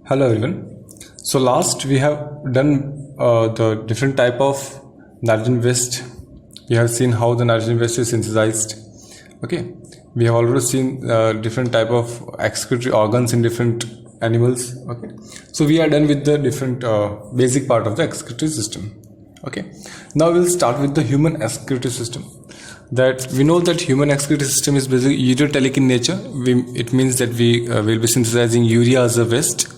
Hello everyone. So last we have done the different type of nitrogen waste. We have seen how the nitrogen waste is synthesized. Okay. We have already seen different type of excretory organs in different animals. Okay. So we are done with the different basic part of the excretory system. Okay. Now we'll start with the human excretory system. That we know that human excretory system is basically ureteric in nature. It means that we will be synthesizing urea as a waste,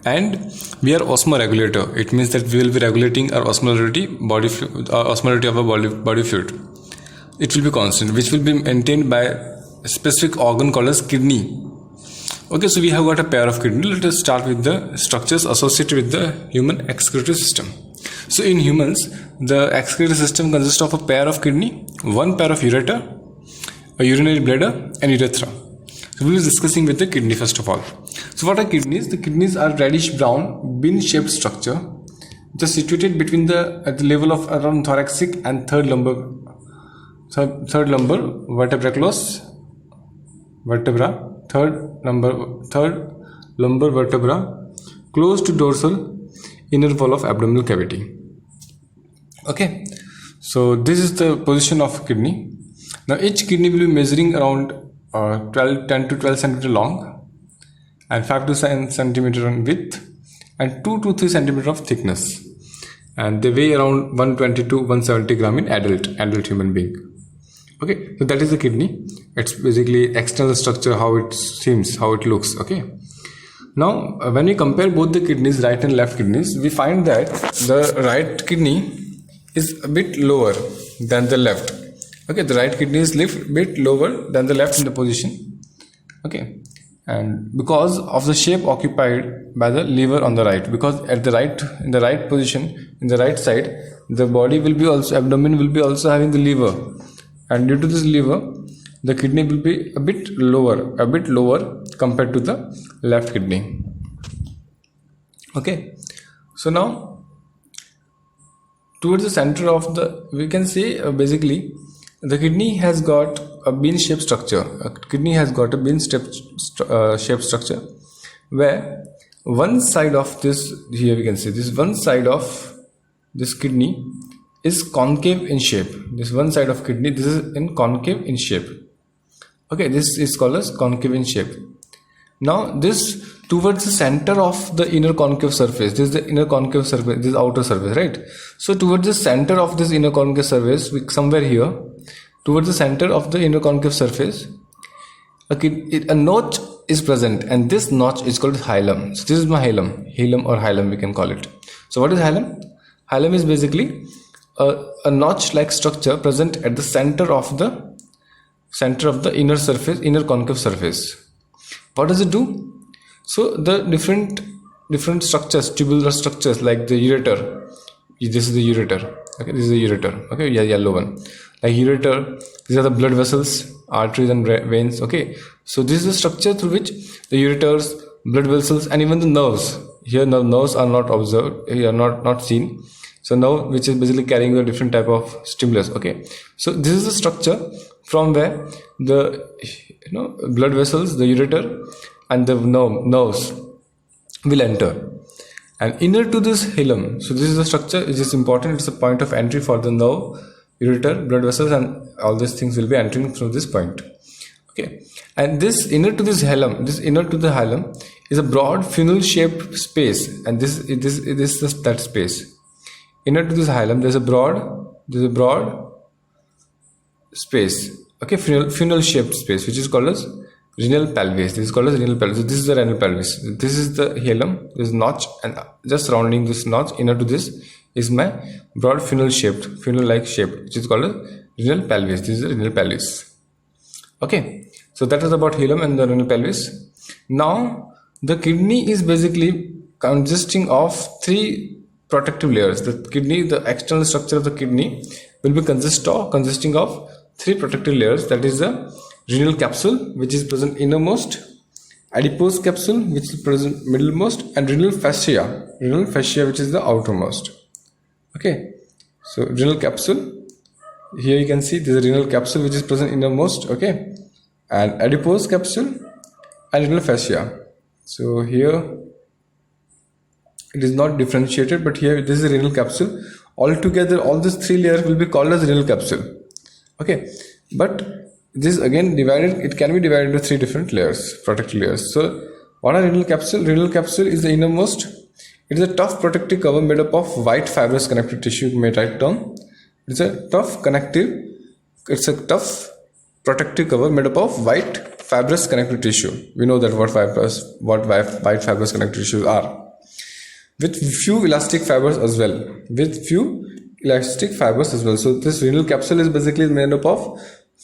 and we are osmoregulator. It means that we will be regulating our osmolarity of a body fluid. It will be constant, which will be maintained by a specific organ called as kidney. Okay, so we have got a pair of kidney. Let us start with the structures associated with the human excretory system. So in humans, the excretory system consists of a pair of kidney, one pair of ureter, a urinary bladder, and urethra. So we will be discussing with the kidney first of all. So what are kidneys? The kidneys are reddish brown bean-shaped structure. They are situated between at the level of around thoracic and third lumbar third lumbar vertebra, close to dorsal inner wall of abdominal cavity. Okay, so this is the position of kidney. Now each kidney will be measuring around 10 to 12 centimeter long and 5 to 7 centimeter in width and 2 to 3 centimeter of thickness, and they weigh around 120 to 170 gram in adult human being. Okay, so that is the kidney. It's basically external structure, how it seems, how it looks. Okay, now when we compare both the kidneys, right and left kidneys, we find that the right kidney is a bit lower than the left. Okay, the right kidney is a bit lower than the left in the position. Okay, and because of the shape occupied by the liver on the right, because in the right position, in the right side, the body will be also, abdomen will be also having the liver, and due to this liver, the kidney will be a bit lower compared to the left kidney. Okay, so now towards the center of we can say basically the kidney has got a bean-shaped structure. Shaped structure, where one side of this, here we can see this one side of this kidney is concave in shape. This one side of kidney, this is in concave in shape. Okay, this is called as concave in shape. Now this towards the center of the inner concave surface, this is the inner concave surface, this is outer surface, right? So towards the center of this inner concave surface, somewhere here, towards the center of the inner concave surface, a notch is present, and this notch is called hilum. So this is my hilum we can call it. So what is hilum? Hilum is basically a notch-like structure present at the center of the inner concave surface. What does it do? So the different structures, tubular structures like the ureter. This is the ureter. Okay, this is the ureter. Okay, yeah, yellow one. Like ureter, these are the blood vessels, arteries and veins. Okay, so this is the structure through which the ureters, blood vessels, and even the nerves. Here, nerves are not observed. Here, not seen. So nerve, which is basically carrying the different type of stimulus. Okay, so this is the structure from where the blood vessels, the ureter, and the nerves will enter. And inner to this hilum, so this is the structure which is important. It's a point of entry for the nerve, ureter, blood vessels, and all these things will be entering through this point. Okay, and this inner to the hilum is a broad funnel shaped space, and this is that space. Inner to this hilum, there's a broad space. Okay, funnel shaped space, which is called as renal pelvis. This is called as renal pelvis. So this is the renal pelvis. This is the hilum. This notch, and just surrounding this notch, inner to this, is my broad funnel-like shape, which is called as renal pelvis. This is the renal pelvis. Okay, so that is about hilum and the renal pelvis. Now the kidney is basically consisting of three protective layers. The external structure of the kidney will be consisting of three protective layers. That is the renal capsule, which is present innermost, adipose capsule, which is present middlemost, and renal fascia, which is the outermost. Okay, so renal capsule, here you can see this is a renal capsule which is present innermost. Okay, and adipose capsule and renal fascia. So here it is not differentiated, but here this is a renal capsule. Altogether all these 3 layers will be called as renal capsule. Okay, but this again divided, it can be divided into 3 different layers, protective layers. So what are renal capsule? Renal capsule is the innermost. It is a tough protective cover made up of white fibrous connective tissue. You may write it down. It's a tough protective cover made up of white fibrous connective tissue. We know that what white fibrous connective tissues are. With few elastic fibers as well. So this renal capsule is basically made up of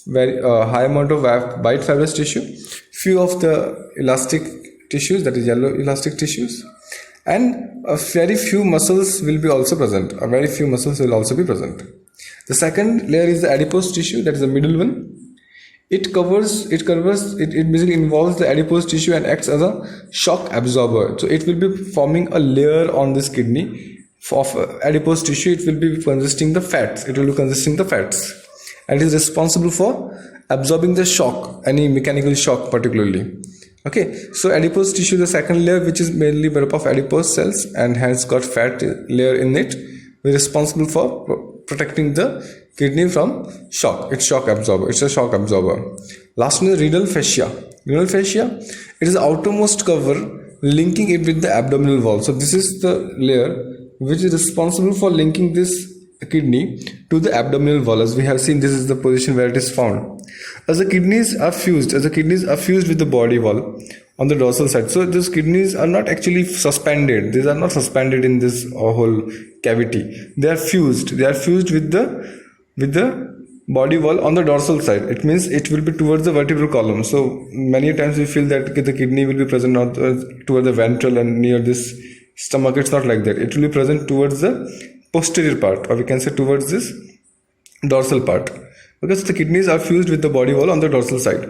very high amount of white fibrous tissue, few of the elastic tissues, that is yellow elastic tissues, and a very few muscles will be also present. The second layer is the adipose tissue, that is the middle one. It basically involves the adipose tissue and acts as a shock absorber. So it will be forming a layer on this kidney of adipose tissue. It will be consisting the fats. And it is responsible for absorbing the shock, any mechanical shock particularly. Okay, so adipose tissue, the second layer, which is mainly made up of adipose cells and has got fat layer in it, is responsible for protecting the kidney from shock. It's a shock absorber. Last one is renal fascia. It is the outermost cover linking it with the abdominal wall. So this is the layer which is responsible for linking this kidney to the abdominal wall. As we have seen, this is the position where it is found. As the kidneys are fused with the body wall on the dorsal side. So these kidneys are not actually suspended. These are not suspended in this whole cavity. They are fused with the body wall on the dorsal side. It means it will be towards the vertebral column. So many times we feel that the kidney will be present not toward the ventral and near this stomach. It's not like that. It will be present towards the posterior part, or we can say towards this dorsal part, because the kidneys are fused with the body wall on the dorsal side.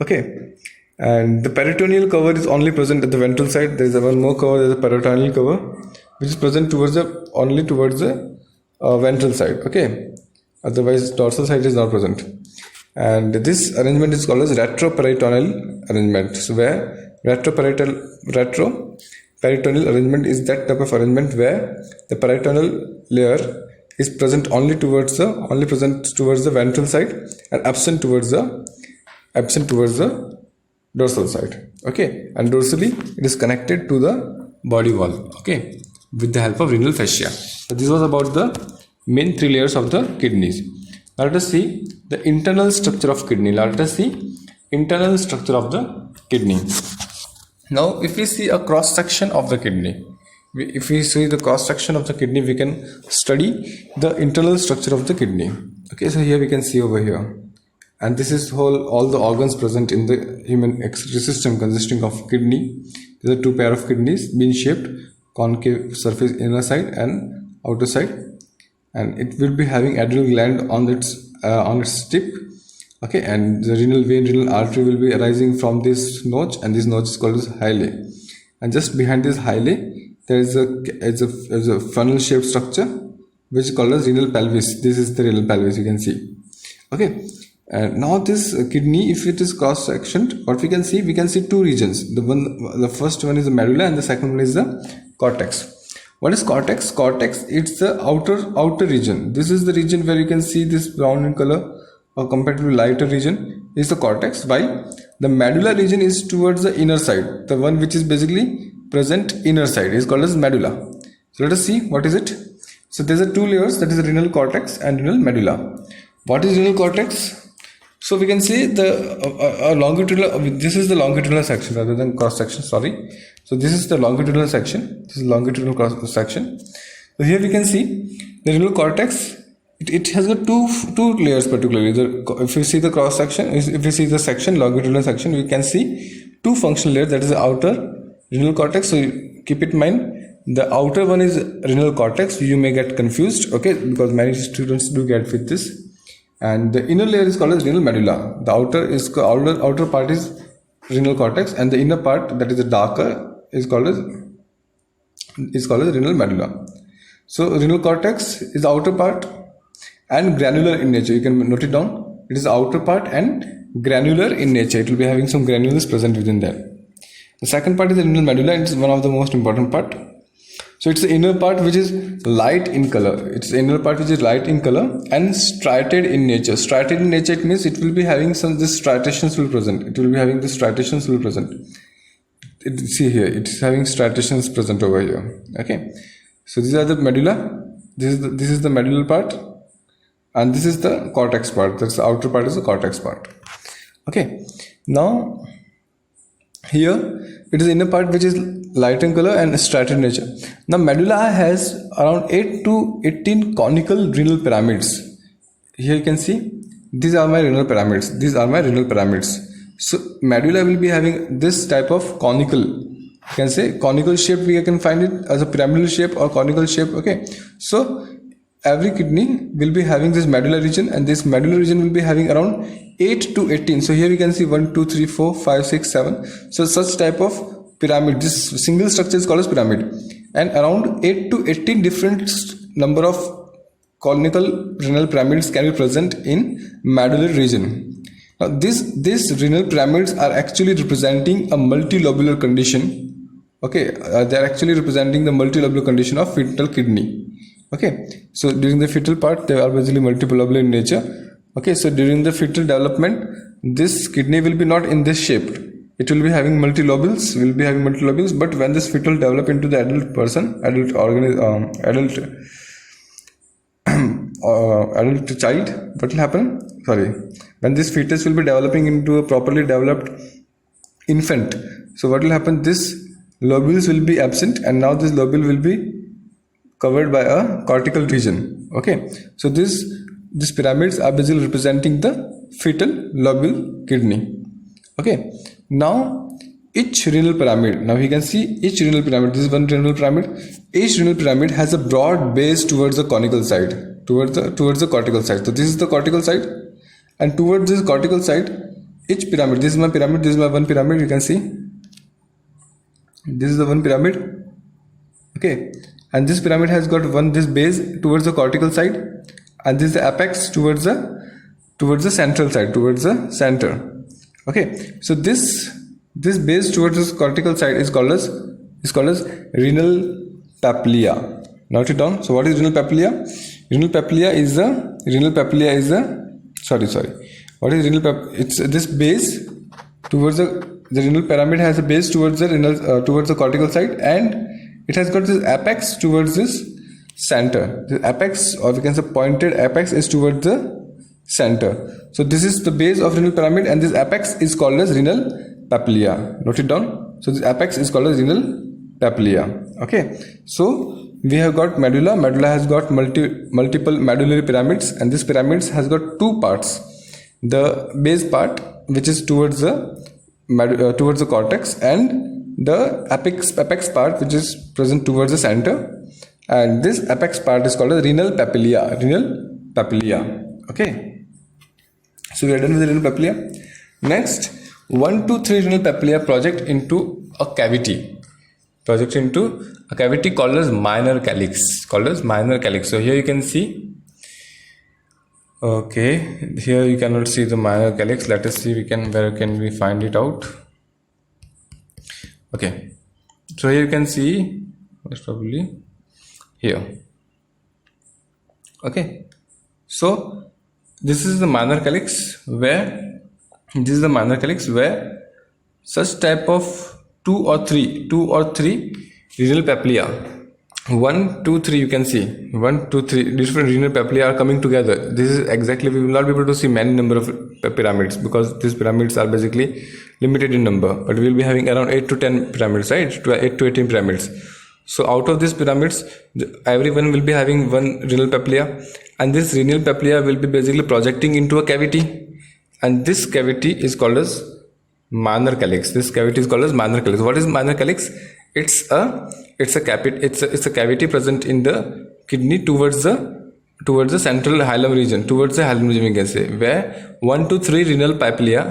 Okay, and the peritoneal cover is only present at the ventral side. There is one more cover, there is a peritoneal cover, which is present only towards the ventral side. Okay, otherwise dorsal side is not present. And this arrangement is called as retroperitoneal arrangement. So where retroperitoneal arrangement is that type of arrangement where the peritoneal layer is present only towards the ventral side and absent towards the dorsal side. Okay, and dorsally it is connected to the body wall. Okay, with the help of renal fascia. So this was about the main 3 layers of the kidneys. Now let us see the internal structure of kidney. Now, if we see a cross section of the kidney, we can study the internal structure of the kidney. Okay, so here we can see over here, and this is all the organs present in the human excretory system consisting of kidney. There are 2 pair of kidneys, bean shaped, concave surface inner side and outer side, and it will be having adrenal gland on its tip. Okay, and the renal artery will be arising from this notch, and this notch is called as hyale. And just behind this hyale, there is a funnel shaped structure which is called as renal pelvis. This is the renal pelvis, you can see. Okay, and now this kidney, if it is cross sectioned, what we can see 2 regions. The first one is the medulla, and the second one is the cortex. What is cortex? Cortex, it's the outer region. This is the region where you can see this brown in color, or comparatively lighter region is the cortex, while the medulla region is towards the inner side. The one which is basically present inner side is called as medulla. So let us see what is it. So there are 2 layers, that is the renal cortex and renal medulla. What is renal cortex? So we can see the longitudinal. This is the longitudinal section rather than cross section. Sorry. So this is the longitudinal section. This is longitudinal cross section. So here we can see the renal cortex. It has got two layers particularly. If you see the cross section, if you see the section, longitudinal section, we can see 2 functional layers. That is the outer renal cortex. So keep it in mind. The outer one is renal cortex. You may get confused, okay, because many students do get with this. And the inner layer is called as renal medulla. The outer part is renal cortex, and the inner part, that is the darker, is called as renal medulla. So renal cortex is the outer part and granular in nature. You can note it down. It is the outer part and granular in nature. It will be having some granules present within there. The second part is the renal medulla, and it is one of the most important part. So it's the inner part which is light in color. It's the inner part which is light in color and striated in nature. Striated in nature, it means it will be having this striations will present. It will be having this striations will present. See here, it's having striations present over here. Okay. So these are the medulla. This is the medullar part, and this is the cortex part. That's the outer part is the cortex part. Okay. Now here it is the inner part which is light in color and striated in nature. Now medulla has around 8 to 18 conical renal pyramids. Here you can see these are my renal pyramids. These are my renal pyramids. So medulla will be having this type of conical. You can say conical shape. We can find it as a pyramidal shape or conical shape. Okay. So every kidney will be having this medulla region, and this medulla region will be having around 8 to 18. So here we can see 1, 2, 3, 4, 5, 6, 7. So such type of pyramid, this single structure is called as pyramid, and around 8 to 18 different number of conical renal pyramids can be present in medullary region. Now these renal pyramids are actually representing a multilobular condition. Okay, they are actually representing the multilobular condition of fetal kidney. Okay, so during the fetal part they are basically multilobular in nature. Okay, so during the fetal development this kidney will be not in this shape. It will be having multilobules, but when this fetal develop into the adult person, adult child, what will happen? When this fetus will be developing into a properly developed infant, so what will happen? This lobules will be absent, and now this lobule will be covered by a cortical region. Okay, so these pyramids are basically representing the fetal lobule kidney. Okay, now each renal pyramid, now we can see each renal pyramid, this is one renal pyramid. Each renal pyramid has a broad base towards the conical side, towards the cortical side. So this is the cortical side, and towards this cortical side each pyramid, this is my pyramid, this is my one pyramid. You can see this is the one pyramid. Okay, and this pyramid has got this base towards the cortical side, and this is the apex towards the central side, towards the center. Okay, so this base towards this cortical side is called as renal papilla. Note it down. So what is renal papilla? What is renal papilla? It's this base towards the renal pyramid has a base towards the renal towards the cortical side, and it has got this apex towards this center. The apex, or we can say pointed apex, is towards the center. So this is the base of renal pyramid, and this apex is called as renal papilla. Note it down. So this apex is called as renal papilla. Okay, so we have got medulla. Medulla has got multiple medullary pyramids, and this pyramids has got two parts. The base part, which is towards the cortex, and the apex part, which is present towards the center, and this apex part is called as renal papilla. Okay, so we are done with the renal papilla. Next, 1 to 3 renal papilla project into a cavity. Called as minor calyx. So here you can see. Okay, here you cannot see the minor calyx. Let us see where can we find it out. Okay, so here you can see most probably here. Okay, so this is the minor calyx where such type of two or three renal papilla, 1, 2, 3, you can see 1, 2, 3 different renal papilla are coming together. This is exactly, we will not be able to see many number of pyramids because these pyramids are basically limited in number, but we will be having around 8 to 10 pyramids, right? 8 to 18 pyramids. So out of these pyramids, everyone will be having one renal papilla, and this renal papilla will be basically projecting into a cavity, and this cavity is called as minor calyx. What is minor calyx? It's a cavity present in the kidney towards the central hilum region, we can say, where 1 to 3 renal papilla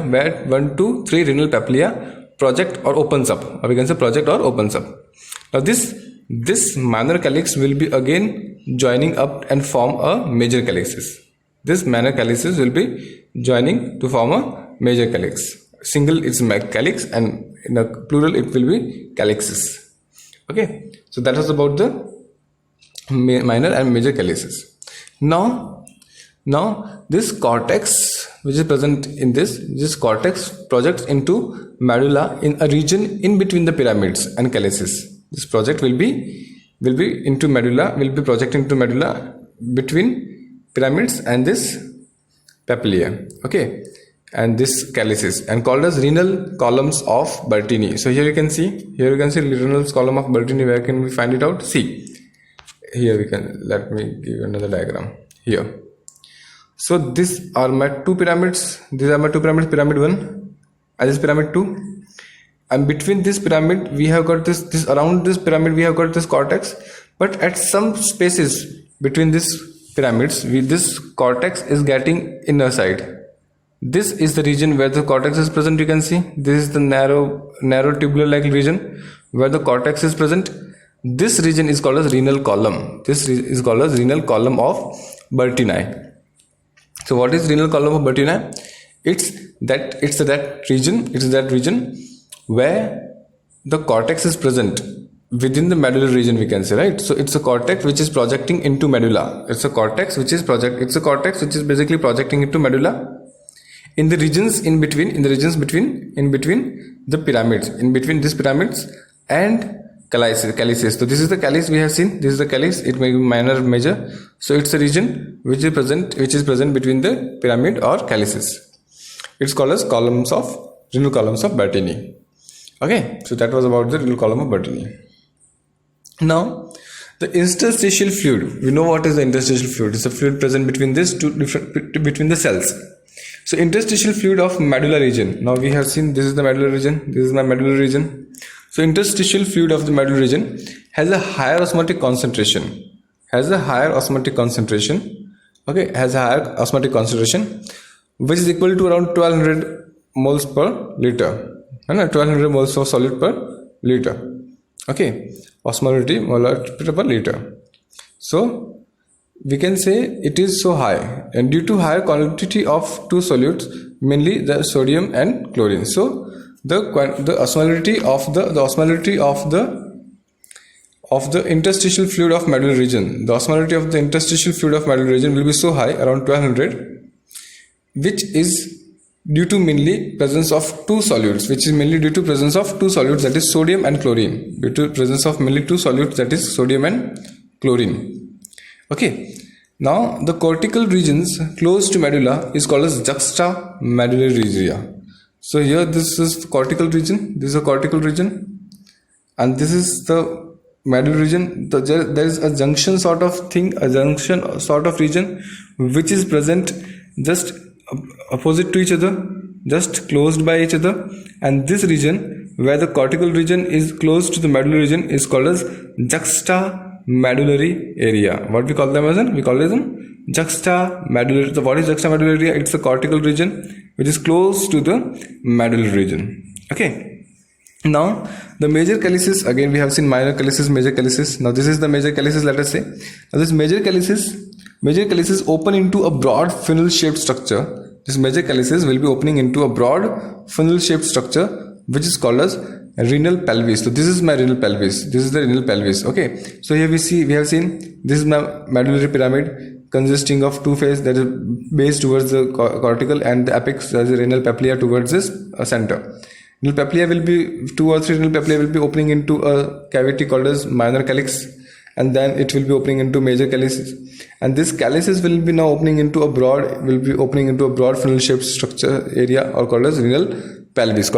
project or opens up, or we can say project or opens up. Now this minor calyx will be again joining up and form a major calyx. This minor calyxes will be joining to form a major calyx. Single it's calyx, and in a plural it will be calyxes. Okay, so that was about the minor and major calyces. Now this cortex which is present in this cortex projects into medulla in a region in between the pyramids and calyces. This project will be into medulla, will be projecting into medulla between pyramids and this papilla. Okay, and this calyces, and called as renal columns of Bertini. So here you can see renal column of Bertini. Where can we find it out? See, here we can, let me give another diagram here. So these are my two pyramids. These are my two pyramids, pyramid 1 and this pyramid 2. And between this pyramid we have got this around this pyramid we have got this cortex. But at some spaces between these pyramids, this cortex is getting inner side. This is the region where the cortex is present. You can see this is the narrow tubular like region where the cortex is present. This region is called as renal column. This is called as renal column of Bertini. So what is renal column of Bertini? It's that region where the cortex is present within the medullary region, we can say, right? So it's a cortex which is projecting into medulla. It's a cortex which is basically projecting into medulla in the regions between the pyramids, in between these pyramids and calyces. So this is the calyce we have seen. This is the calyce. It may be minor, major. So it's a region which is present between the pyramid or calyces. It's called as renal columns of Bertini. Okay, so that was about the renal column of Bertini. Now, the interstitial fluid. We know what is the interstitial fluid. It's a fluid present between between the cells. So interstitial fluid of medulla region. Now we have seen this is the medulla region. This is my medulla region. So interstitial fluid of the medulla region has a higher osmotic concentration. Okay, has a higher osmotic concentration, which is equal to around 1200 moles per liter. 1200 moles of solid per liter. Okay, osmolarity molarity per liter. So we can say it is so high, and due to higher quantity of two solutes, mainly the sodium and chlorine. So the osmolarity of the interstitial fluid of medullary region, will be so high, around 1200, which is due to mainly presence of two solutes, that is sodium and chlorine. Due to presence of mainly two solutes, that is sodium and chlorine. Okay, now the cortical regions close to medulla is called as juxtamedullary area. So here this is the cortical region, and this is the medullary region. There is a junction sort of region which is present just opposite to each other, just closed by each other, and this region where the cortical region is close to the medullary region is called as juxtamedullary area. What we call them as? We call them juxtamedullary. So what is juxtamedullary area? It's the cortical region which is close to the medullary region. Okay. Now the major calyces, again we have seen minor calyces, major calyces. Now this is the major calyces, let us say. Now this major calyces open into a broad funnel shaped structure. This major calyces will be opening into a broad funnel shaped structure which is called as renal pelvis. So this is my renal pelvis. This is the renal pelvis. Okay. So here we have seen this is my medullary pyramid consisting of two faces, that is base towards the cortical and the apex, that is the renal papilla towards this center. Renal papilla will be, 2 or 3 renal papilla will be opening into a cavity called as minor calyx, and then it will be opening into major calyces, and this calyces will be now opening into a broad funnel shaped structure area, or called as renal pelvis,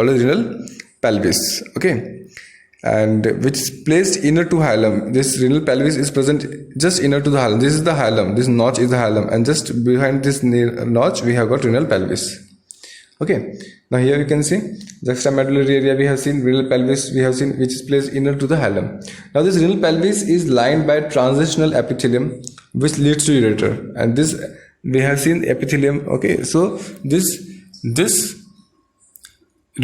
okay, and which is placed inner to hilum. This renal pelvis is present just inner to the hilum. This is the hilum, this notch is the hilum, and just behind this notch we have got renal pelvis. Okay, now here you can see juxtamedullary area we have seen, renal pelvis we have seen, which is placed inner to the hilum. Now this renal pelvis is lined by transitional epithelium which leads to ureter, and this we have seen epithelium. Okay, so this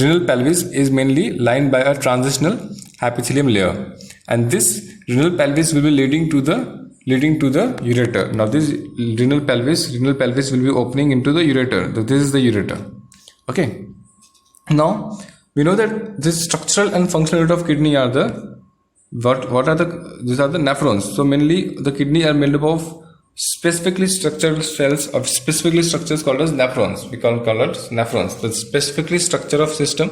renal pelvis is mainly lined by a transitional epithelium layer, and this renal pelvis will be leading to the ureter. Now this renal pelvis will be opening into the ureter. So this is the ureter. Okay, now we know that this structural and functional unit of kidney are the what are these are the nephrons. So mainly the kidney are made up of specifically structured cells of specifically structures called as nephrons. We call it nephrons. The specifically structure of system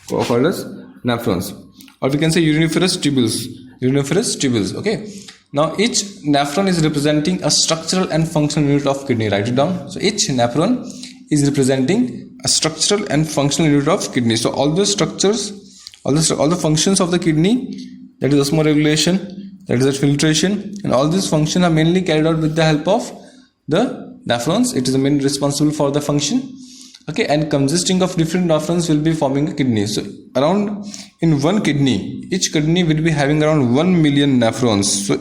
called as nephrons, or we can say uriniferous tubules. Okay, now each nephron is representing a structural and functional unit of kidney. Write it down. So each nephron is representing a structural and functional unit of kidney. So all the structures, all the functions of the kidney, that is osmoregulation, that is filtration, and all these functions are mainly carried out with the help of the nephrons. It is the main responsible for the function. Okay, and consisting of different nephrons will be forming a kidney. So around in one kidney, each kidney will be having around 1 million nephrons. So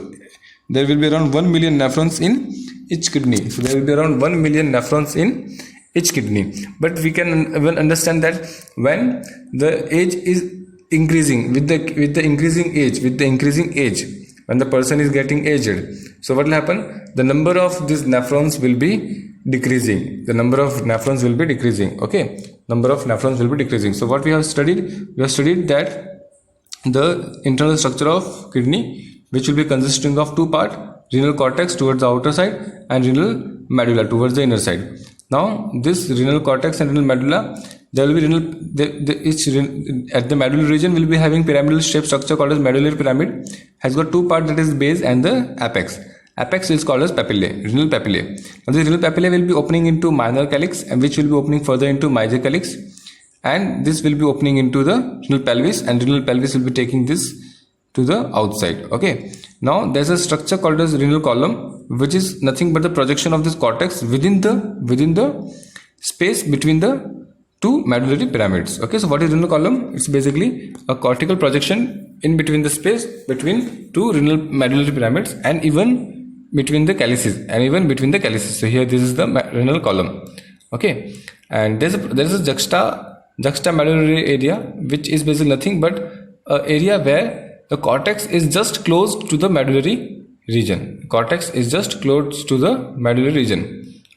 there will be around 1 million nephrons in each kidney. So there will be around 1 million nephrons in each kidney. But we can even understand that when the age is increasing, with the increasing age, when the person is getting aged, so what will happen? The number of these nephrons will be decreasing. Okay, number of nephrons will be decreasing. So what we have studied? We have studied that the internal structure of kidney, which will be consisting of two parts: renal cortex towards the outer side and renal medulla towards the inner side. Now this renal cortex and renal medulla, there will be at the medullary region will be having pyramidal shaped structure called as medullary pyramid. Has got two parts, that is base and the apex. Apex is called as papillae, renal papillae. Now the renal papillae will be opening into minor calyx, and which will be opening further into major calyx, and this will be opening into the renal pelvis, and renal pelvis will be taking this to the outside. Okay, now there's a structure called as renal column, which is nothing but the projection of this cortex within the space between the two medullary pyramids. Okay, so what is renal column? It's basically a cortical projection in between the space between two renal medullary pyramids, and even between the calyces, So here this is the renal column. Okay, and there's a juxtamedullary area, which is basically nothing but an area where the cortex is just close to the medullary region.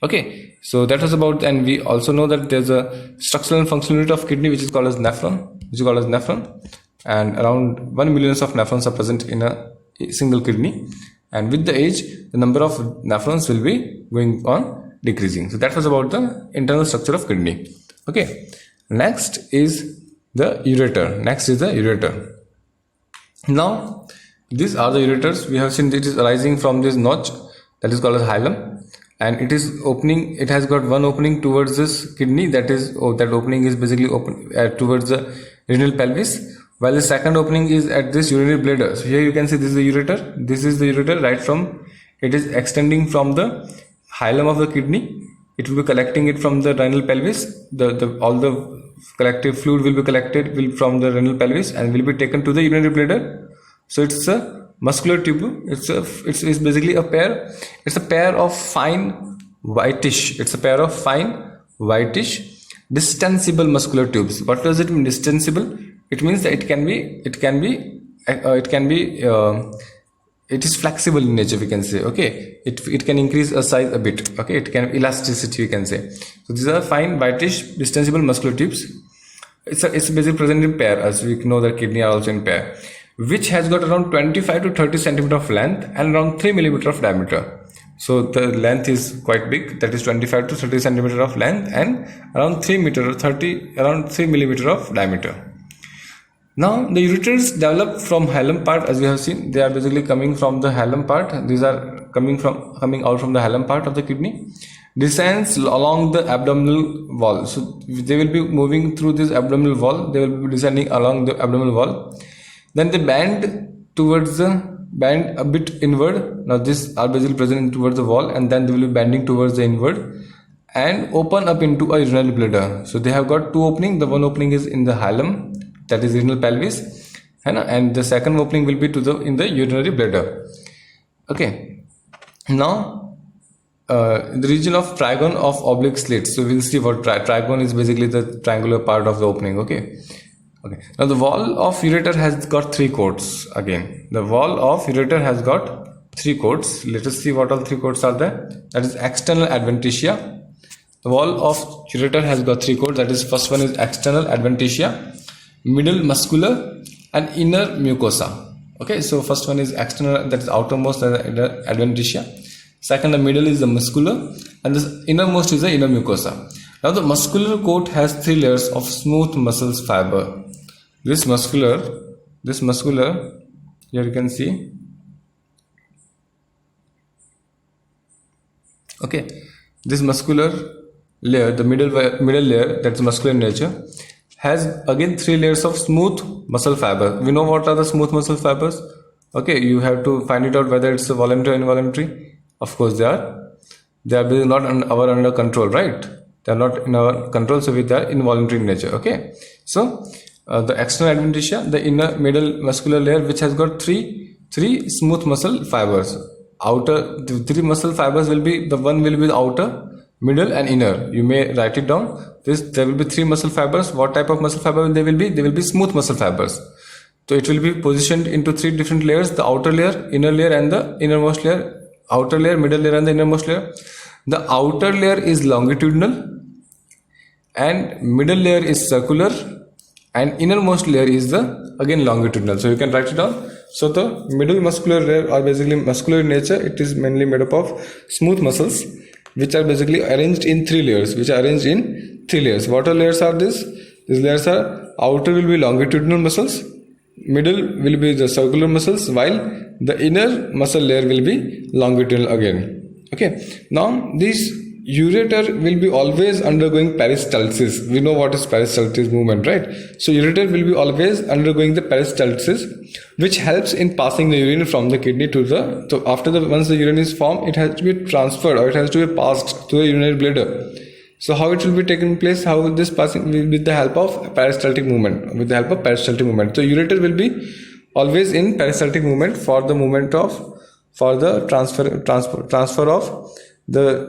Okay, so that was about, and we also know that there's a structural and functional unit of kidney which is called as nephron, and around 1 million of nephrons are present in a single kidney, and with the age the number of nephrons will be going on decreasing. So that was about the internal structure of kidney. Okay, next is the ureter. Now these are the ureters. We have seen it is arising from this notch that is called as hilum, and it is opening. It has got one opening towards this kidney, that opening is basically open towards the renal pelvis, while the second opening is at this urinary bladder. So here you can see this is the ureter. Right from it is extending from the hilum of the kidney. It will be collecting it from the renal pelvis. All the collective fluid will be collected from the renal pelvis and will be taken to the urinary bladder. So it's a muscular tube. It's basically a pair. It's a pair of fine whitish. Distensible muscular tubes. What does it mean, distensible? It means that it is flexible in nature, we can say. Okay, it can increase a size a bit. Okay, it can elasticity, we can say. So these are fine whitish distensible muscular tubes. It's basically present in pair, as we know that kidney are also in pair, which has got around 25 to 30 centimeter of length and around 3 millimeter of diameter. So the length is quite big, that is 25 to 30 centimeter of length and around 3 millimeter of diameter. Now the ureters develop from hilum part, as we have seen. They are basically coming from the hilum part. These are coming out from the hilum part of the kidney, descends along the abdominal wall. So they will be moving through this abdominal wall. They will be descending along the abdominal wall. Then they bend a bit inward. Now these are basically present towards the wall, and then they will be bending towards the inward and open up into a urinary bladder. So they have got two openings. The one opening is in the hilum, that is renal pelvis, and the second opening will be in the urinary bladder. Okay, now the region of trigone of oblique slits. So we'll see what trigone is. Basically the triangular part of the opening. Okay, now the wall of ureter has got three courts. Again, the wall of ureter has got three courts. Let us see what all three courts are there. That is external adventitia. The wall of ureter has got three courts. That is, first one is external adventitia, middle muscular, and inner mucosa. Okay, so first one is external, that is outermost, the adventitia. Second, the middle is the muscular, and this innermost is the inner mucosa. Now the muscular coat has 3 layers of smooth muscles fiber. This muscular, here you can see. Okay, this muscular layer, the middle layer, that's muscular in nature, has again 3 layers of smooth muscle fiber. We know what are the smooth muscle fibers. Okay, you have to find it out whether it's a voluntary or involuntary. Of course they are not under control, right? They are not in our control, so they are involuntary in nature. Okay, so the external adventitia, the inner middle muscular layer, which has got three smooth muscle fibers. The 3 muscle fibers will be, the one will be the outer, middle and inner. You may write it down. There will be 3 muscle fibers. What type of muscle fiber they will be? They will be smooth muscle fibers. So it will be positioned into 3 different layers: the outer layer, inner layer, and the innermost layer. Outer layer, middle layer, and the innermost layer. The outer layer is longitudinal, and middle layer is circular, and innermost layer is the again longitudinal. So you can write it down. So the middle muscular layer are basically muscular in nature. It is mainly made up of smooth muscles, which are basically arranged in 3 layers. What are layers are these? These layers are: outer will be longitudinal muscles, middle will be the circular muscles, while the inner muscle layer will be longitudinal again. Okay, now this ureter will be always undergoing peristalsis. We know what is peristalsis movement, right? So ureter will be always undergoing the peristalsis, which helps in passing the urine from the kidney to the, so after once the urine is formed, it has to be transferred, or it has to be passed to the urinary bladder. So how it will be taking place? How this passing? With the help of peristaltic movement. So ureter will be always in peristaltic movement for the transfer of the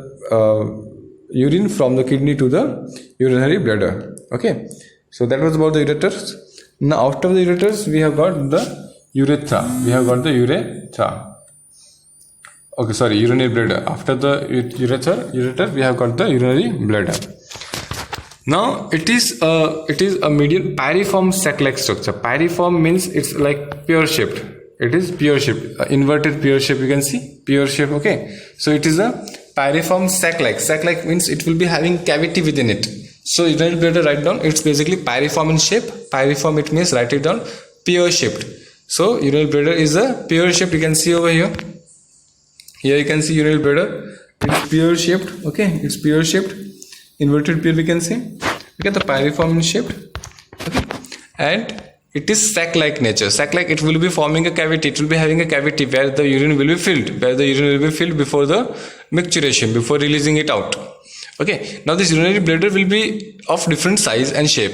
urine from the kidney to the urinary bladder. Okay, so that was about the ureters. Now after the ureters, we have got the urethra. Okay, sorry, urinary bladder. After the ureter, we have got the urinary bladder. Now it is a median piriform sac-like structure. Piriform means it's like pear shaped. It is pear shaped, inverted pear shape. You can see pear shape. Okay, so it is a piriform sac-like. Sac-like means it will be having cavity within it. So urinary bladder, write down. It's basically piriform in shape. Piriform, it means, write it down, pear shaped. So urinary bladder is a pear shaped. You can see over here. Here you can see urinary bladder. It's pear shaped. Okay, it's pear shaped, inverted pear, we can say. Okay, the piriform is shaped. Okay, and it is sac-like nature. Sac-like, it will be forming a cavity. It will be having a cavity where the urine will be filled. Before the micturition, before releasing it out. Okay, now this urinary bladder will be of different size and shape.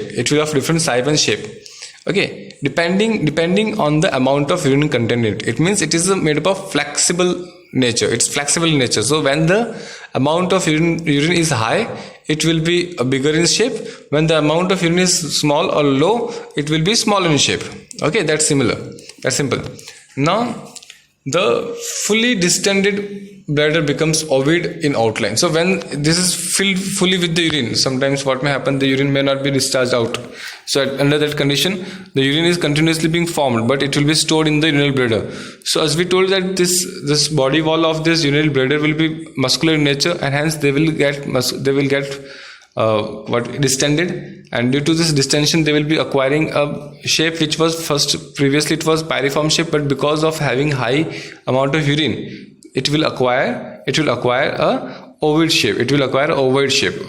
Okay, depending on the amount of urine content in it. It means it is made up of flexible nature. It's flexible in nature. So when the amount of urine is high, it will be bigger in shape. When the amount of urine is small or low, it will be smaller in shape. Okay, that's simple. Now the fully distended bladder becomes ovoid in outline. So when this is filled fully with the urine, sometimes what may happen, the urine may not be discharged out. So under that condition, the urine is continuously being formed, but it will be stored in the urinary bladder. So as we told that this body wall of this urinary bladder will be muscular in nature, and hence they will get distended, and due to this distension they will be acquiring a shape which was previously it was piriform shape, but because of having high amount of urine, it will acquire a ovoid shape.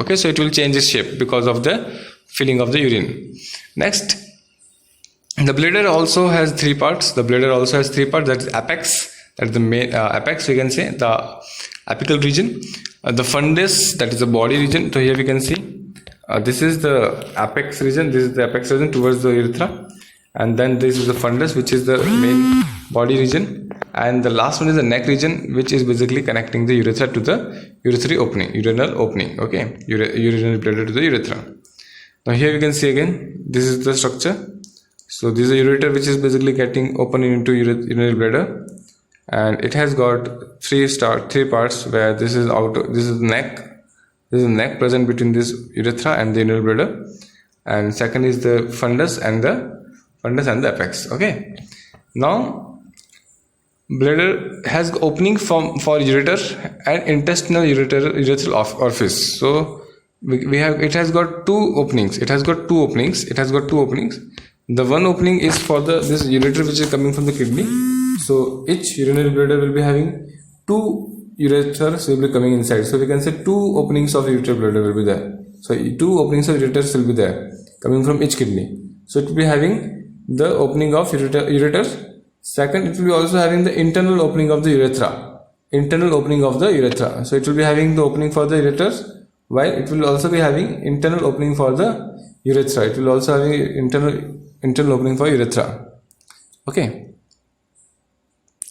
Okay, so it will change its shape because of the filling of the urine. Next, the bladder also has 3 parts. That is apex, that is the main apex, we can say, the apical region. The fundus, that is the body region. So here we can see this is the apex region. Towards the urethra, and then this is the fundus, which is the main body region, and the last one is the neck region, which is basically connecting the urethra to the urinal opening. Okay, urinary bladder to the urethra. Now here we can see again, this is the structure. So this is a ureter, which is basically getting open into urinary bladder, and it has got 3 parts, where this is the neck present between this urethra and the urinary bladder, and second is the fundus and the apex. Okay, now bladder has opening for ureter and intestinal urethral orifice. So we have, it has got two openings. It has got two openings. The one opening is for this ureter which is coming from the kidney. So each urinary bladder will be having two ureters will be coming inside. So we can say two openings of ureter bladder will be there. So two openings of ureters will be there coming from each kidney. So it will be having the opening of ureters. Second, it will be also having the internal opening of the urethra. So it will be having the opening for the ureters, while it will also be having internal opening for the urethra. It will also having internal opening for urethra. Okay,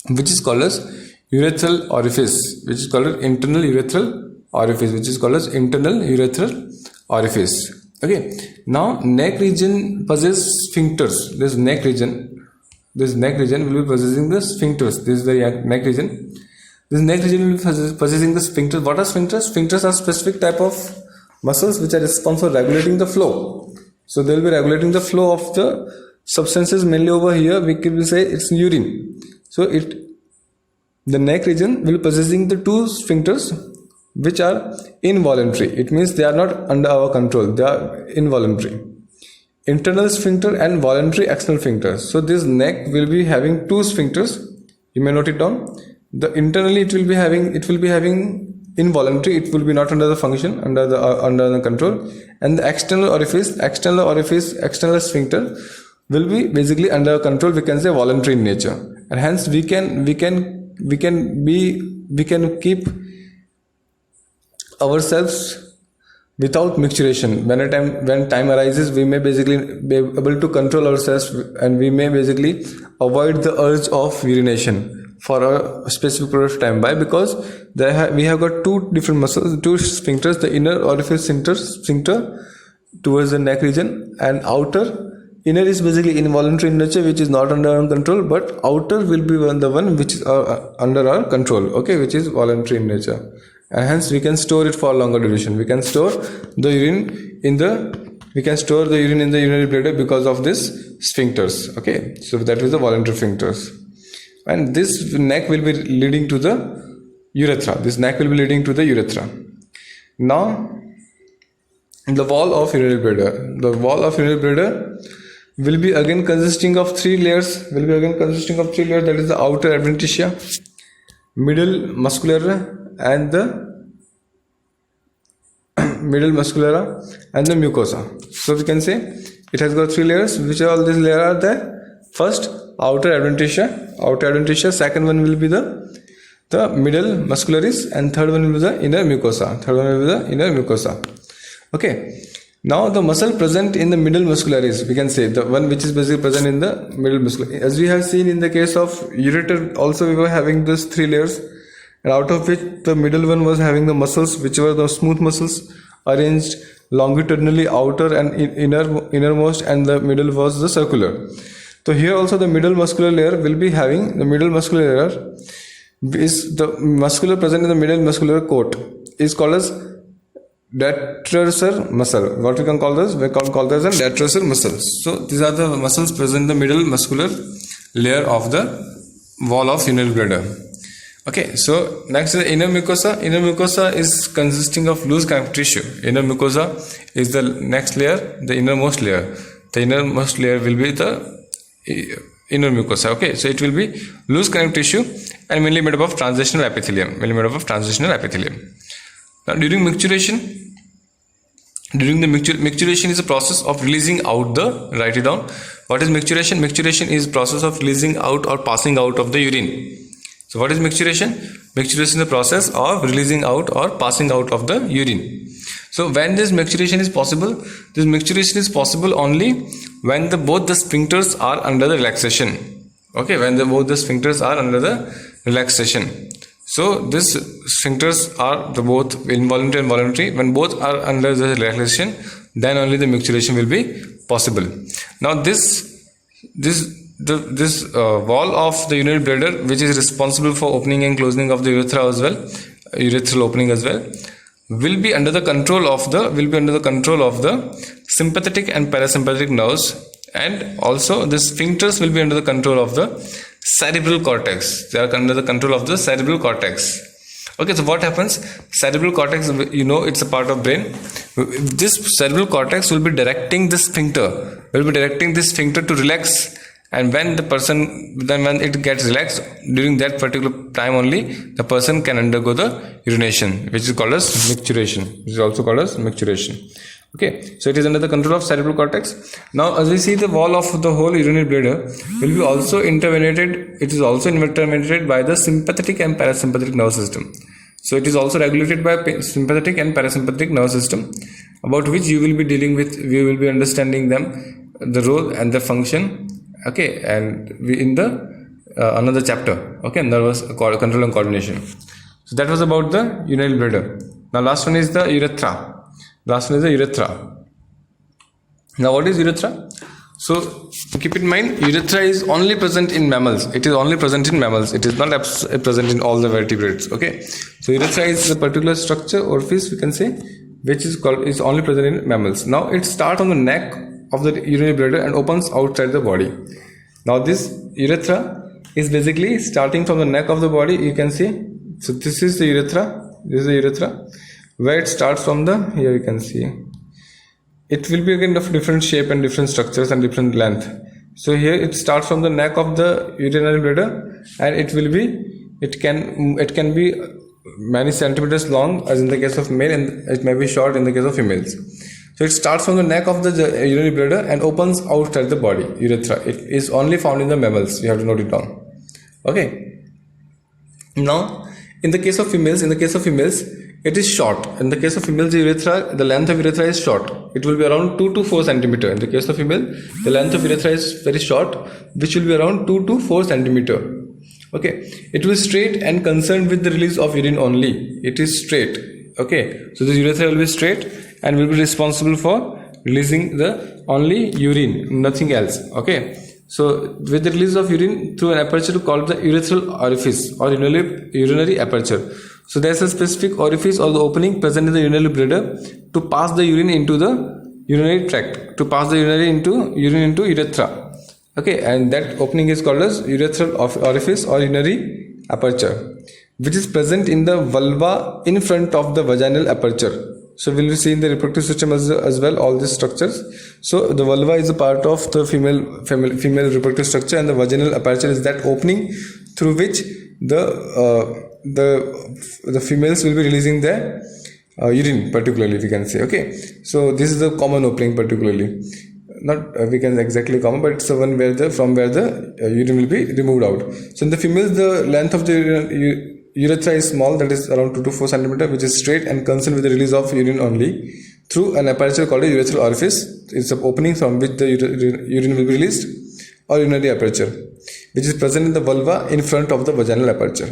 which is called as urethral orifice. Internal urethral orifice. Okay. Now neck region possesses sphincters. This neck region will be possessing the sphincters. This is the neck region. This neck region will be possessing the sphincters. What are sphincters? Sphincters are specific type of muscles which are responsible for regulating the flow. So they will be regulating the flow of the substances. Mainly over here we can say it's urine. So the neck region will be possessing the two sphincters which are involuntary. It means they are not under our control. They are involuntary. Internal sphincter and voluntary external sphincter. So this neck will be having two sphincters. You may note it down. The internally it will be having involuntary. It will be not under the function, under the control. And the external sphincter will be basically under control. We can say voluntary in nature, and hence we can keep ourselves without micturition. When time arises, we may basically be able to control ourselves, and we may basically avoid the urge of urination for a specific period of time. Why? Because we have got two different muscles, two sphincters. The inner orifice sphincter towards the neck region, and outer. Inner is basically involuntary in nature, which is not under our control, but outer will be the one which is under our control, okay, which is voluntary in nature. And hence we can store it for a longer duration. We can store the urine in the urinary bladder because of this sphincters. Okay, so that is the voluntary sphincters. And this neck will be leading to the urethra. Now, the wall of urinary bladder will be again consisting of three layers. That is the outer adventitia, middle muscula, and the mucosa. So we can say it has got three layers. Which are all these layers are there? First, outer adventitia. Second one will be the middle muscularis, and third one will be the inner mucosa. Okay. Now the muscle present in the middle muscularis, we can say the one which is basically present in the middle muscularis. As we have seen in the case of ureter, also we were having these three layers, and out of which the middle one was having the muscles which were the smooth muscles arranged longitudinally, outer and innermost, and the middle was the circular. So here also the middle muscular layer will be having the middle muscular layer is the muscular present in the middle muscular coat is called as detrusor muscle. What we can call this? We can call this as detrusor muscles. So these are the muscles present in the middle muscular layer of the wall of urinary bladder. Okay, so next is the inner mucosa. Inner mucosa is consisting of loose connective tissue. Inner mucosa is the next layer, the innermost layer. The innermost layer will be the inner mucosa. Okay, so it will be loose connective tissue and mainly made up of transitional epithelium. Now during micturition is a process of releasing out the, write it down. What is micturition? Micturition is process of releasing out or passing out of the urine. So what is micturition? Micturition is the process of releasing out or passing out of the urine. So when this micturition is possible? This micturition is possible only when both the sphincters are under the relaxation. Okay, when both the sphincters are under the relaxation. So these sphincters are both involuntary and voluntary. When both are under the relaxation, then only the micturition will be possible. Now this wall of the urinary bladder, which is responsible for opening and closing of the urethra as well, urethral opening as well, will be under the control of the sympathetic and parasympathetic nerves, and also the sphincters will be under the control of the cerebral cortex. They are under the control of the cerebral cortex. Okay, so what happens? Cerebral cortex, it's a part of brain. This cerebral cortex will be directing the sphincter, to relax. And when when it gets relaxed, during that particular time only, the person can undergo the urination, which is called as micturition. It is also called as micturition. Okay, so it is under the control of cerebral cortex. Now, as we see, the wall of the whole urinary bladder will be also intervenated. It is also intervenated by the sympathetic and parasympathetic nervous system. So it is also regulated by sympathetic and parasympathetic nervous system, about which you will be dealing with. We will be understanding them, the role and the function. Okay, and we in the another chapter. Okay, nervous control and coordination. So that was about the urinary bladder. Now, last one is the urethra. Now, what is urethra? So keep in mind, urethra is only present in mammals. It is only present in mammals. It is not present in all the vertebrates. Okay, so urethra is a particular structure, orifice, we can say, which is only present in mammals. Now, it starts on the neck of the urinary bladder and opens outside the body. Now, this urethra is basically starting from the neck of the body. You can see. So this is the urethra. Where it starts from here you can see. It will be again of different shape and different structures and different length. So here it starts from the neck of the urinary bladder, and it can be many centimeters long, as in the case of male, and it may be short in the case of females. So it starts from the neck of the urinary bladder and opens outside the body. Urethra. It is only found in the mammals. You have to note it down. Okay. Now, in the case of females, it is short. In the case of females, the length of urethra is short. It will be around 2 to 4 centimeter. In the case of female, the length of urethra is very short, which will be around 2 to 4 centimeter. Okay. It will be straight and concerned with the release of urine only. It is straight. Okay. So the urethra will be straight and will be responsible for releasing the only urine, nothing else. Okay. So with the release of urine through an aperture called the urethral orifice or urinary aperture. So there is a specific orifice or the opening present in the urinary bladder to pass the urine into the urinary tract, to pass the urine into urethra. Okay, and that opening is called as urethral orifice or urinary aperture, which is present in the vulva in front of the vaginal aperture. So we will see in the reproductive system as well all these structures. So the vulva is a part of the female reproductive structure, and the vaginal aperture is that opening through which the females will be releasing their urine, particularly, we can say. Okay, so this is the common opening, particularly. Not we can exactly common, but it's the one where the urine will be removed out. So in the females, the length of the urethra is small, that is around 2 to 4 centimeter, which is straight and concerned with the release of urine only through an aperture called a urethral orifice. It's an opening from which the urine will be released, or urinary aperture, which is present in the vulva in front of the vaginal aperture.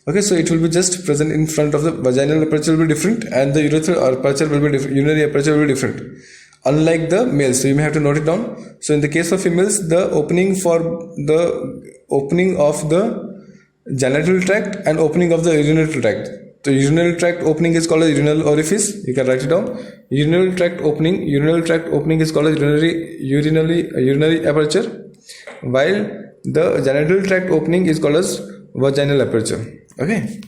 Okay, so it will be just present in front of the vaginal aperture will be different, and the urethral aperture will be different, urinary aperture will be different, unlike the males. So you may have to note it down. So in the case of females, the opening of the genital tract and opening of the urinary tract. The urinary tract opening is called a urinal orifice. You can write it down. Urinary tract opening is called a urinary aperture, while the genital tract opening is called as vaginal aperture. Okay.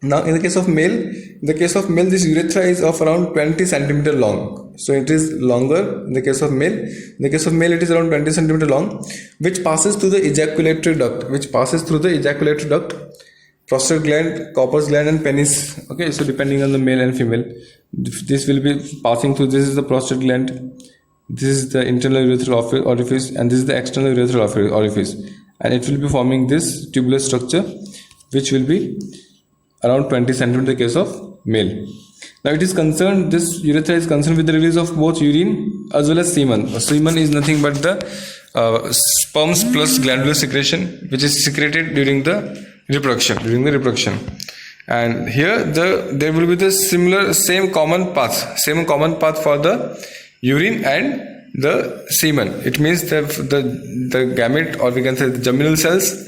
Now, in the case of male, this urethra is of around 20 centimeter long. So it is longer in the case of male. In the case of male, it is around 20 centimeter long, which passes through the ejaculatory duct, prostate gland, Cowper's gland, and penis. Okay, so depending on the male and female, this will be passing through. This is the prostate gland. This is the internal urethral orifice, and this is the external urethral orifice, and it will be forming this tubular structure, which will be around 20 centimeter in the case of male. Now this urethra is concerned with the release of both urine as well as semen. Semen is nothing but the sperms plus glandular secretion, which is secreted during the reproduction. And here there will be the same common path for the urine and the semen. It means that the gamete, or we can say the germinal cells,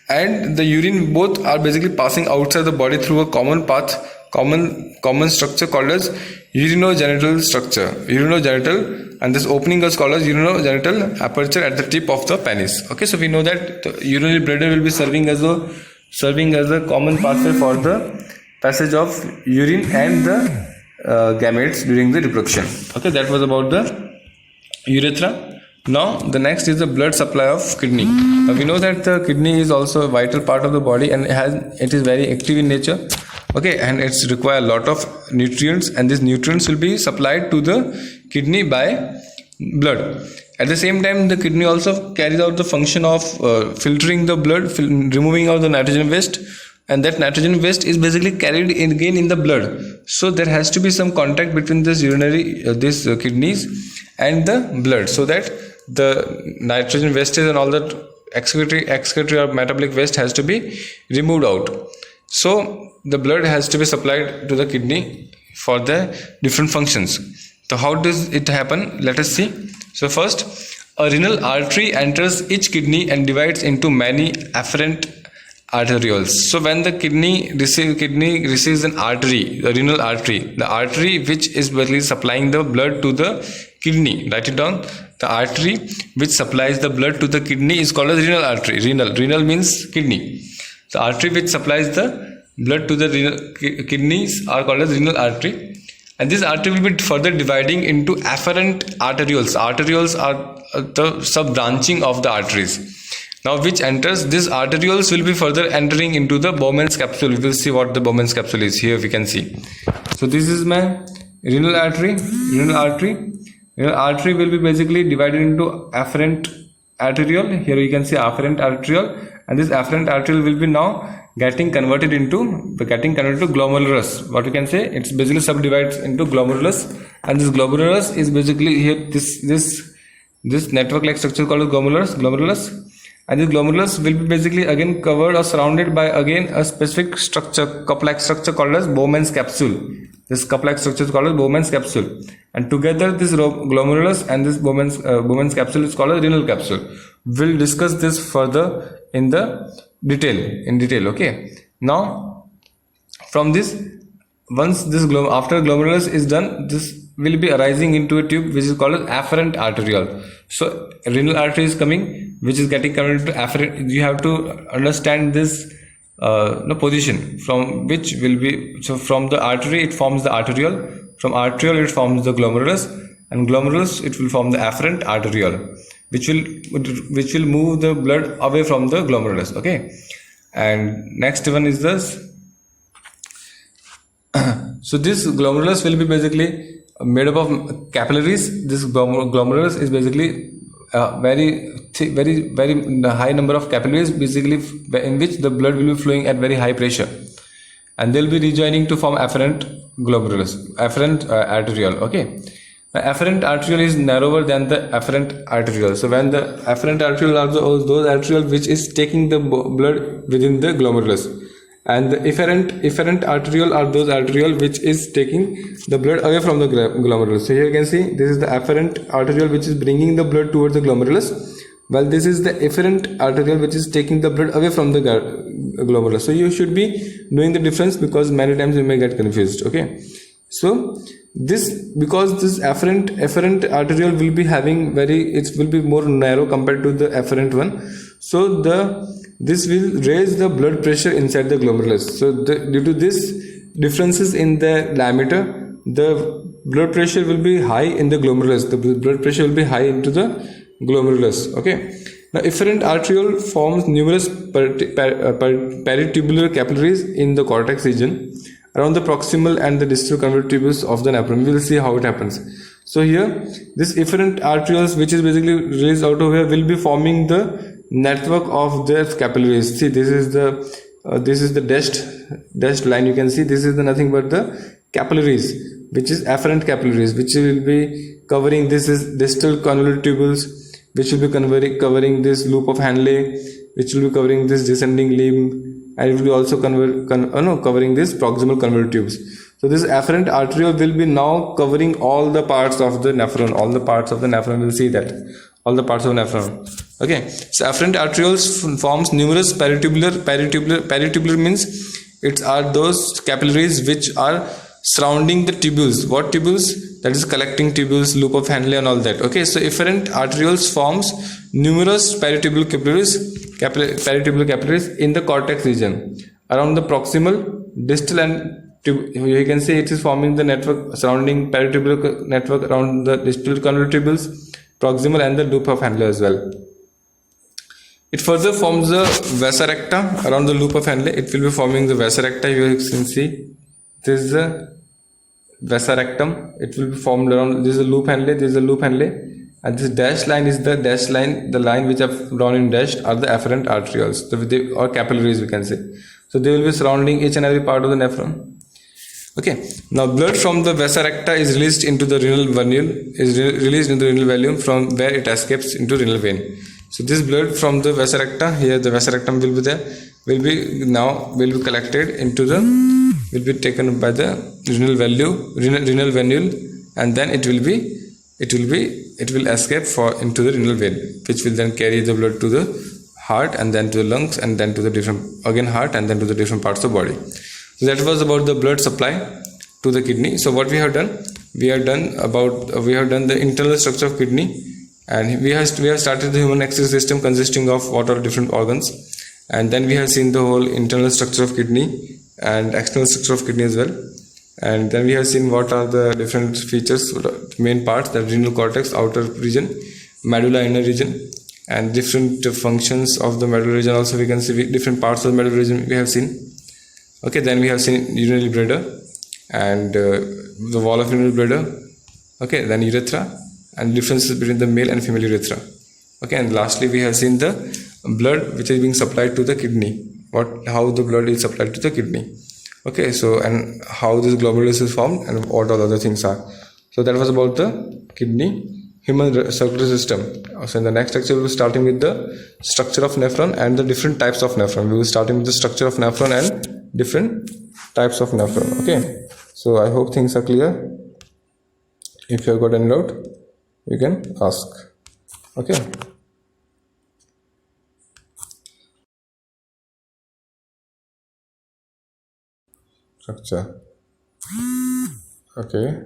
and the urine both are basically passing outside the body through a common path common structure called as urinogenital structure. Urinogenital, and this opening is called as urinogenital aperture at the tip of the penis. Okay, so we know that the urinary bladder will be serving as a common pathway for the passage of urine and the gametes during the reproduction. Okay, that was about the urethra. Now the next is the blood supply of kidney. Now we know that the kidney is also a vital part of the body, and it is very active in nature. Okay, and it's require a lot of nutrients, and these nutrients will be supplied to the kidney by blood. At the same time, the kidney also carries out the function of filtering the blood, removing out the nitrogen waste, and that nitrogen waste is basically carried again in the blood. So there has to be some contact between this kidneys and the blood, so that the nitrogen wastage and all that excretory or metabolic waste has to be removed out. So the blood has to be supplied to the kidney for the different functions. So how does it happen? Let us see. So first, a renal artery enters each kidney and divides into many afferent arterioles. So when the kidney receives an artery, the renal artery, the artery which is basically supplying the blood to the kidney, write it down. The artery which supplies the blood to the kidney is called as renal artery. Renal means kidney. The artery which supplies the blood to the kidneys are called as renal artery, and this artery will be further dividing into afferent arterioles. Arterioles are the sub branching of the arteries. Now which enters, these arterioles will be further entering into the Bowman's capsule. We will see what the Bowman's capsule is. Here we can see. So this is my renal artery. Renal artery will be basically divided into afferent arteriole. Here you can see afferent arteriole, and this afferent arteriole will be now getting converted into glomerulus. What you can say, it's basically subdivides into glomerulus, and this glomerulus is basically here this network like structure called glomerulus, and this glomerulus will be basically again covered or surrounded by again a specific structure, cup-like structure called as Bowman's capsule. This cup-like structure is called as Bowman's capsule, and together this glomerulus and this Bowman's capsule is called as renal capsule. We'll discuss this further in detail. Okay. Now, from this, once this after glomerulus is done, this will be arising into a tube which is called as afferent arteriole. So renal artery is coming, which is getting converted to afferent. You have to understand this position from which will be, so from the artery it forms the arteriole, from arteriole it forms the glomerulus, and glomerulus it will form the afferent arteriole, which will move the blood away from the glomerulus. Okay, and next one is this. So this glomerulus will be basically made up of capillaries. This glomerulus is basically very high number of capillaries, basically in which the blood will be flowing at very high pressure, and they'll be rejoining to form afferent arteriole. Okay. The afferent arteriole is narrower than the afferent arteriole. So when the afferent arteriole are those arteriole which is taking the blood within the glomerulus, and the efferent arteriole are those arteriole which is taking the blood away from the glomerulus. So here you can see this is the afferent arteriole which is bringing the blood towards the glomerulus, while this is the efferent arteriole which is taking the blood away from the glomerulus. So you should be knowing the difference, because many times you may get confused. Okay. So because this afferent arteriole will be having it will be more narrow compared to the efferent one, so this will raise the blood pressure inside the glomerulus. So due to this differences in the diameter, the blood pressure will be high in the glomerulus. The blood pressure will be high into the glomerulus. Okay. Now efferent arteriole forms numerous peritubular capillaries in the cortex region around the proximal and the distal convoluted tubules of the nephron. We will see how it happens. So here this efferent arterioles, which is basically released out of here, will be forming the network of the capillaries. See, this is the dashed line. You can see this is nothing but the capillaries, which is afferent capillaries, which will be covering this is distal convoluted tubules, which will be covering this loop of Henle, which will be covering this descending limb, and it will be also covering this proximal convoluted tubes. So this afferent arteriole will be now covering all the parts of the nephron. All the parts of the nephron, will see that all the parts of nephron. Okay. So afferent arterioles forms numerous peritubular means It are those capillaries which are surrounding the tubules. What tubules? That is collecting tubules, loop of Henle and all that. Okay, so efferent arterioles forms numerous peritubular capillaries in the cortex region around the proximal, distal and you can say it is forming the network surrounding peritubular network around the distal convoluted tubules, proximal and the loop of Henle as well. It further forms the vasa recta around the loop of Henle. It will be forming the vasa recta. You can see this is the vasa rectum. It will be formed around. This is a loop Henle. This is a loop Henle, and this dashed line is the dashed line. The line which I've drawn in dashed are the afferent arterioles, or capillaries we can say. So they will be surrounding each and every part of the nephron. Okay. Now blood from the vasa recta is released into the renal venuum, from where it escapes into renal vein. So this blood from the vasa recta, here the vasa rectum will be there, will be collected into the, will be taken by the renal venule, and then it will escape into the renal vein, which will then carry the blood to the heart, and then to the lungs, and then to the different heart, and then to the different parts of the body. So that was about the blood supply to the kidney. So what we have done, we have done the internal structure of kidney. And we have started the human excretory system consisting of what are different organs, and then we have seen the whole internal structure of kidney and external structure of kidney as well, and then we have seen what are the different features, main parts, the renal cortex, outer region, medulla, inner region, and different functions of the medulla region. Also we can see different parts of the medulla region we have seen. Okay, then we have seen urinary bladder and the wall of urinary bladder. Okay, then urethra and differences between the male and female urethra. Okay, and lastly we have seen the blood which is being supplied to the kidney, how the blood is supplied to the kidney. Okay, so and how this globulus is formed and what all other things are. So that was about the kidney human circulatory system. So in the next lecture we will be starting with the structure of nephron and the different types of nephron. We will be starting with the structure of nephron and different types of nephron. Okay, so I hope things are clear. If you have got any doubt, you can ask. Okay. Structure. Okay.